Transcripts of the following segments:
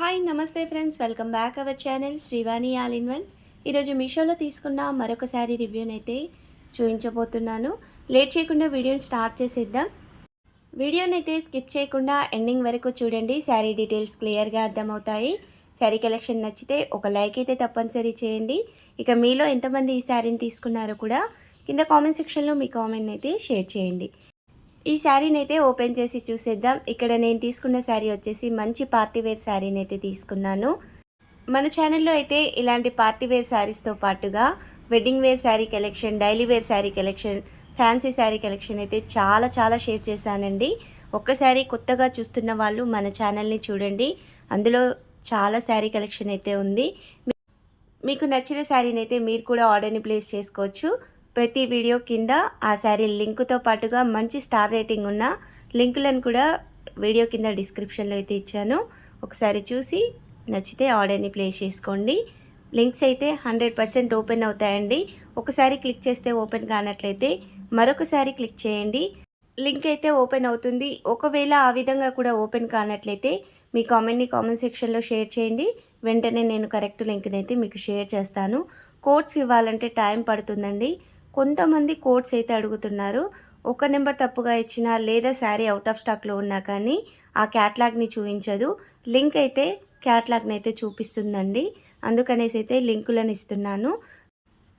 Hi నమస్తే friends, welcome back our channel Srivani all in one. ఈరోజు మీషోలో తీసుకున్న మరొక శారీ రివ్యూనైతే చూపించబోతున్నాను. లేట్ చేయకుండా వీడియోని స్టార్ట్ చేసేద్దాం. వీడియోనైతే స్కిప్ చేయకుండా ఎండింగ్ వరకు చూడండి. శారీ డీటెయిల్స్ క్లియర్గా అర్థమవుతాయి. శారీ కలెక్షన్ నచ్చితే ఒక లైక్ అయితే తప్పనిసరి చేయండి. ఇక మీలో ఎంతమంది ఈ శారీని తీసుకున్నారో కూడా కింద కామెంట్ సెక్షన్లో మీ కామెంట్ని అయితే షేర్ చేయండి. ఈ శారీని అయితే ఓపెన్ చేసి చూసేద్దాం. ఇక్కడ నేను తీసుకున్న శారీ వచ్చేసి మంచి పార్టీవేర్ శారీని అయితే తీసుకున్నాను. మన ఛానల్లో అయితే ఇలాంటి పార్టీవేర్ శారీస్తో పాటుగా wedding wear sari collection, daily wear sari collection, fancy sari collection అయితే చాలా షేర్ చేశానండి. ఒక్కసారి కొత్తగా చూస్తున్న వాళ్ళు మన ఛానల్ని చూడండి. అందులో చాలా శారీ కలెక్షన్ అయితే ఉంది. మీకు నచ్చిన శారీని అయితే మీరు కూడా ఆర్డర్ని ప్లేస్ చేసుకోవచ్చు. ప్రతి వీడియో కింద ఆ శారీ లింకుతో పాటుగా మంచి స్టార్ రేటింగ్ ఉన్న లింకులను కూడా వీడియో కింద డిస్క్రిప్షన్లో అయితే ఇచ్చాను. ఒకసారి చూసి నచ్చితే ఆర్డర్ని ప్లేస్ చేసుకోండి. లింక్స్ అయితే 100% ఓపెన్ అవుతాయండి. ఒకసారి క్లిక్ చేస్తే ఓపెన్ కానట్లయితే మరొకసారి క్లిక్ చేయండి, లింక్ అయితే ఓపెన్ అవుతుంది. ఒకవేళ ఆ విధంగా కూడా ఓపెన్ కానట్లయితే మీ కామెంట్ని కామెంట్ సెక్షన్లో షేర్ చేయండి. వెంటనే నేను కరెక్ట్ లింక్ని అయితే మీకు షేర్ చేస్తాను. కోడ్స్ ఇవ్వాలంటే టైం పడుతుందండి. కొంతమంది కోడ్స్ అయితే అడుగుతున్నారు. ఒక నెంబర్ తప్పుగా ఇచ్చినా లేదా శారీ అవుట్ ఆఫ్ స్టాక్లో ఉన్నా కానీ ఆ క్యాట్లాగ్ని చూపించదు. లింక్ అయితే క్యాట్లాగ్ని అయితే చూపిస్తుందండి. అందుకనేసి అయితే లింకులను ఇస్తున్నాను.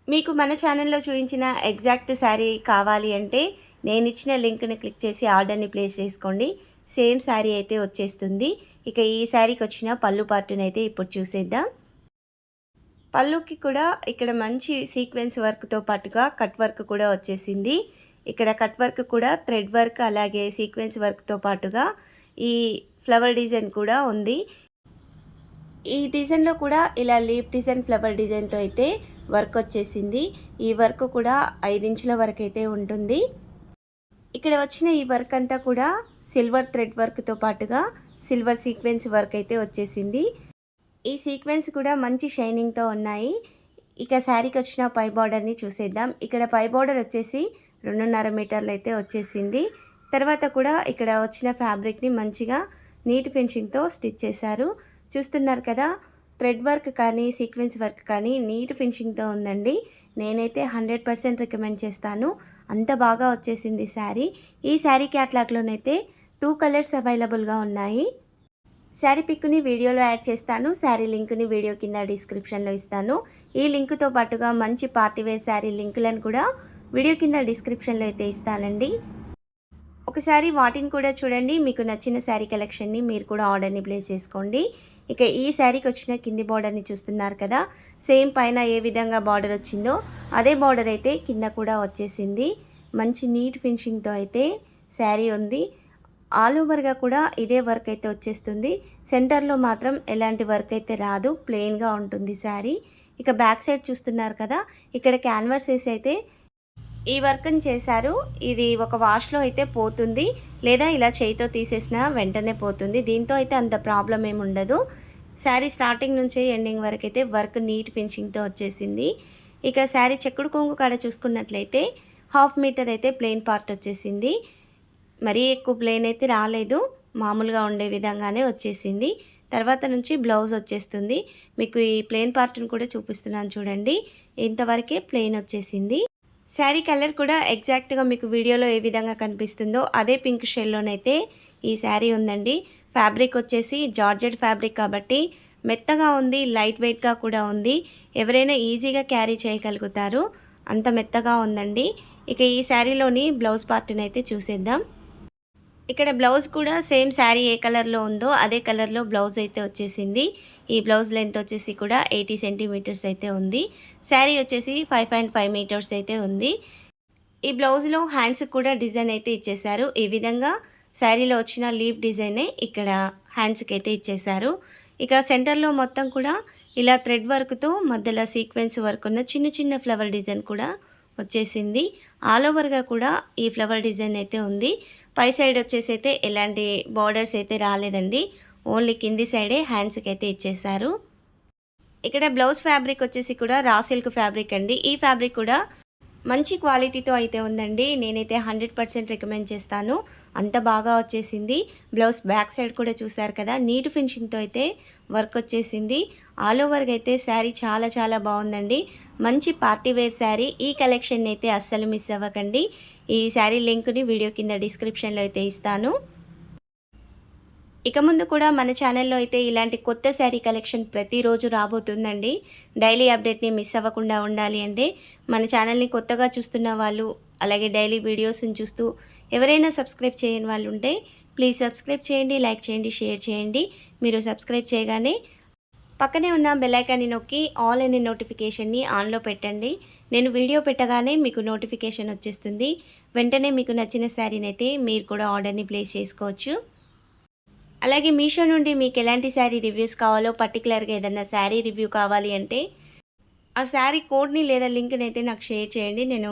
మీకు మన ఛానల్లో చూపించిన ఎగ్జాక్ట్ శారీ కావాలి అంటే నేను ఇచ్చిన లింక్ని క్లిక్ చేసి ఆర్డర్ని ప్లేస్ చేసుకోండి. సేమ్ శారీ అయితే వచ్చేస్తుంది. ఇక ఈ శారీకి వచ్చిన పళ్ళు పార్టుని అయితే ఇప్పుడు చూసేద్దాం. పళ్ళుకి కూడా ఇక్కడ మంచి సీక్వెన్స్ వర్క్తో పాటుగా కట్ వర్క్ కూడా వచ్చేసింది. ఇక్కడ కట్ వర్క్ కూడా థ్రెడ్ వర్క్ అలాగే సీక్వెన్స్ వర్క్తో పాటుగా ఈ ఫ్లవర్ డిజైన్ కూడా ఉంది. ఈ డిజైన్లో కూడా ఇలా లీఫ్ డిజైన్, ఫ్లవర్ డిజైన్తో అయితే వర్క్ వచ్చేసింది. ఈ వర్క్ కూడా 5 ఇంచుల వరకు అయితే ఉంటుంది. ఇక్కడ వచ్చిన ఈ వర్క్ అంతా కూడా సిల్వర్ థ్రెడ్ వర్క్తో పాటుగా సిల్వర్ సీక్వెన్స్ వర్క్ అయితే వచ్చేసింది. ఈ సీక్వెన్స్ కూడా మంచి షైనింగ్తో ఉన్నాయి. ఇక శారీకి వచ్చిన పై బార్డర్ని చూసేద్దాం. ఇక్కడ పై బార్డర్ వచ్చేసి 2.5 మీటర్లు అయితే వచ్చేసింది. తర్వాత కూడా ఇక్కడ వచ్చిన ఫ్యాబ్రిక్ని మంచిగా నీట్ ఫినిషింగ్తో స్టిచ్ చేశారు. చూస్తున్నారు కదా, థ్రెడ్ వర్క్ కానీ సీక్వెన్స్ వర్క్ కానీ నీట్ ఫినిషింగ్తో ఉందండి. నేనైతే 100% రికమెండ్ చేస్తాను. అంత బాగా వచ్చేసింది శారీ. ఈ శారీ క్యాట్లాగ్లోనైతే 2 కలర్స్ అవైలబుల్గా ఉన్నాయి. శారీ పిక్ని వీడియోలో యాడ్ చేస్తాను. శారీ లింక్ని వీడియో కింద డిస్క్రిప్షన్లో ఇస్తాను. ఈ లింక్తో పాటుగా మంచి పార్టీవేర్ శారీ లింకులను కూడా వీడియో కింద డిస్క్రిప్షన్లో అయితే ఇస్తానండి. ఒకసారి వాటిని కూడా చూడండి. మీకు నచ్చిన శారీ కలెక్షన్ని మీరు కూడా ఆర్డర్ని ప్లేస్ చేసుకోండి. ఇక ఈ శారీకి వచ్చిన కింది బార్డర్ని చూస్తున్నారు కదా, సేమ్ పైన ఏ విధంగా బార్డర్ వచ్చిందో అదే బార్డర్ అయితే కింద కూడా వచ్చేసింది. మంచి నీట్ ఫినిషింగ్తో అయితే శారీ ఉంది. ఆల్ ఓవర్గా కూడా ఇదే వర్క్ అయితే వచ్చేస్తుంది. సెంటర్లో మాత్రం ఎలాంటి వర్క్ అయితే రాదు, ప్లెయిన్గా ఉంటుంది శారీ. ఇక బ్యాక్ సైడ్ చూస్తున్నారు కదా, ఇక్కడ క్యాన్వాస్ వేసి అయితే ఈ వర్క్ని చేశారు. ఇది ఒక వాష్లో అయితే పోతుంది, లేదా ఇలా చేయితో తీసేసిన వెంటనే పోతుంది. దీంతో అయితే అంత ప్రాబ్లం ఏమి ఉండదు. శారీ స్టార్టింగ్ నుంచి ఎండింగ్ వరకు అయితే వర్క్ నీట్ ఫినిషింగ్తో వచ్చేసింది. ఇక శారీ చెక్కుడు కొంగు కాడ చూసుకున్నట్లయితే 1/2 మీటర్ అయితే ప్లెయిన్ పార్ట్ వచ్చేసింది. మరీ ఎక్కువ ప్లెయిన్ అయితే రాలేదు, మామూలుగా ఉండే విధంగానే వచ్చేసింది. తర్వాత నుంచి బ్లౌజ్ వచ్చేస్తుంది. మీకు ఈ ప్లెయిన్ పార్ట్ని కూడా చూపిస్తున్నాను చూడండి. ఇంతవరకే ప్లెయిన్ వచ్చేసింది. శారీ కలర్ కూడా ఎగ్జాక్ట్గా మీకు వీడియోలో ఏ విధంగా కనిపిస్తుందో అదే పింక్ షేడ్లోనైతే ఈ శారీ ఉందండి. ఫ్యాబ్రిక్ వచ్చేసి జార్జెట్ ఫ్యాబ్రిక్ కాబట్టి మెత్తగా ఉంది, లైట్ వెయిట్గా కూడా ఉంది. ఎవరైనా ఈజీగా క్యారీ చేయగలుగుతారు, అంత మెత్తగా ఉందండి. ఇక ఈ శారీలోని బ్లౌజ్ పార్ట్ని అయితే చూసేద్దాం. ఇక్కడ బ్లౌజ్ కూడా సేమ్ శారీ ఏ కలర్లో ఉందో అదే కలర్లో బ్లౌజ్ అయితే వచ్చేసింది. ఈ బ్లౌజ్ లెంత్ వచ్చేసి కూడా 80 సెంటీమీటర్స్ అయితే ఉంది. శారీ వచ్చేసి 5.5 మీటర్స్ అయితే ఉంది. ఈ బ్లౌజ్లో హ్యాండ్స్కి కూడా డిజైన్ అయితే ఇచ్చేశారు. ఈ విధంగా శారీలో వచ్చిన లీఫ్ డిజైనే ఇక్కడ హ్యాండ్స్కి అయితే ఇచ్చేశారు. ఇక సెంటర్లో మొత్తం కూడా ఇలా థ్రెడ్ వర్క్తో మధ్యలో సీక్వెన్స్ వర్క్ ఉన్న చిన్న ఫ్లవర్ డిజైన్ కూడా వచ్చేసింది. ఆల్ ఓవర్గా కూడా ఈ ఫ్లవర్ డిజైన్ అయితే ఉంది. పై సైడ్ వచ్చేసి అయితే ఎలాంటి బార్డర్స్ అయితే రాలేదండి. ఓన్లీ కింది సైడే హ్యాండ్స్కి అయితే ఇచ్చేసారు. ఇక్కడ బ్లౌజ్ ఫ్యాబ్రిక్ వచ్చేసి కూడా రా సిల్క్ ఫ్యాబ్రిక్ అండి. ఈ ఫ్యాబ్రిక్ కూడా మంచి క్వాలిటీతో అయితే ఉందండి. నేనైతే 100% రికమెండ్ చేస్తాను. అంత బాగా వచ్చేసింది. బ్లౌజ్ బ్యాక్ సైడ్ కూడా చూసారు కదా, నీట్ ఫినిషింగ్తో అయితే వర్క్ వచ్చేసింది. ఆల్ ఓవర్గా అయితే శారీ చాలా చాలా బాగుందండి. మంచి పార్టీ వేర్ శారీ. ఈ కలెక్షన్ అయితే అస్సలు మిస్ అవ్వకండి. ఈ శారీ లింక్ని వీడియో కింద డిస్క్రిప్షన్లో అయితే ఇస్తాను. ఇక ముందు కూడా మన ఛానల్లో అయితే ఇలాంటి కొత్త శారీ కలెక్షన్ ప్రతిరోజు రాబోతుందండి. డైలీ అప్డేట్ని మిస్ అవ్వకుండా ఉండాలి అంటే మన ఛానల్ని కొత్తగా చూస్తున్న వాళ్ళు, అలాగే డైలీ వీడియోస్ని చూస్తూ ఎవరైనా సబ్స్క్రైబ్ చేయని వాళ్ళు ఉంటే ప్లీజ్ సబ్స్క్రైబ్ చేయండి, లైక్ చేయండి, షేర్ చేయండి. మీరు సబ్స్క్రైబ్ చేయగానే పక్కనే ఉన్న బెల్ ఐకాన్ని నొక్కి ఆల్ అనే నోటిఫికేషన్ని ఆన్లో పెట్టండి. నేను వీడియో పెట్టగానే మీకు నోటిఫికేషన్ వచ్చేస్తుంది. వెంటనే మీకు నచ్చిన శారీని అయితే మీరు కూడా ఆర్డర్ని ప్లేస్ చేసుకోవచ్చు. అలాగే మీషో నుండి మీకు ఎలాంటి శారీ రివ్యూస్ కావాలో, పర్టికులర్గా ఏదైనా శారీ రివ్యూ కావాలి అంటే ఆ శారీ కోడ్ని లేదా లింక్ని అయితే నాకు షేర్ చేయండి. నేను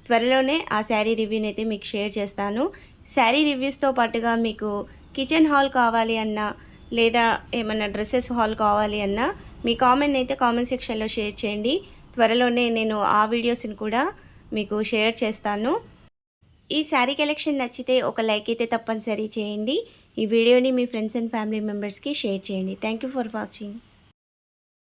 త్వరలోనే ఆ శారీ రివ్యూని అయితే మీకు షేర్ చేస్తాను. శారీ రివ్యూస్తో పాటుగా మీకు కిచెన్ హాల్ కావాలి అన్నా, లేదా ఏమన్నా డ్రెస్సెస్ హాల్ కావాలి అన్నా మీ కామెంట్ని అయితే కామెంట్ సెక్షన్లో షేర్ చేయండి. త్వరలోనే నేను ఆ వీడియోస్ని కూడా మీకు షేర్ చేస్తాను. ఈ శారీ కలెక్షన్ నచ్చితే ఒక లైక్ అయితే తప్పనిసరి చేయండి. ఈ వీడియోని మీ ఫ్రెండ్స్ అండ్ ఫ్యామిలీ మెంబర్స్కి షేర్ చేయండి. Thank you for watching.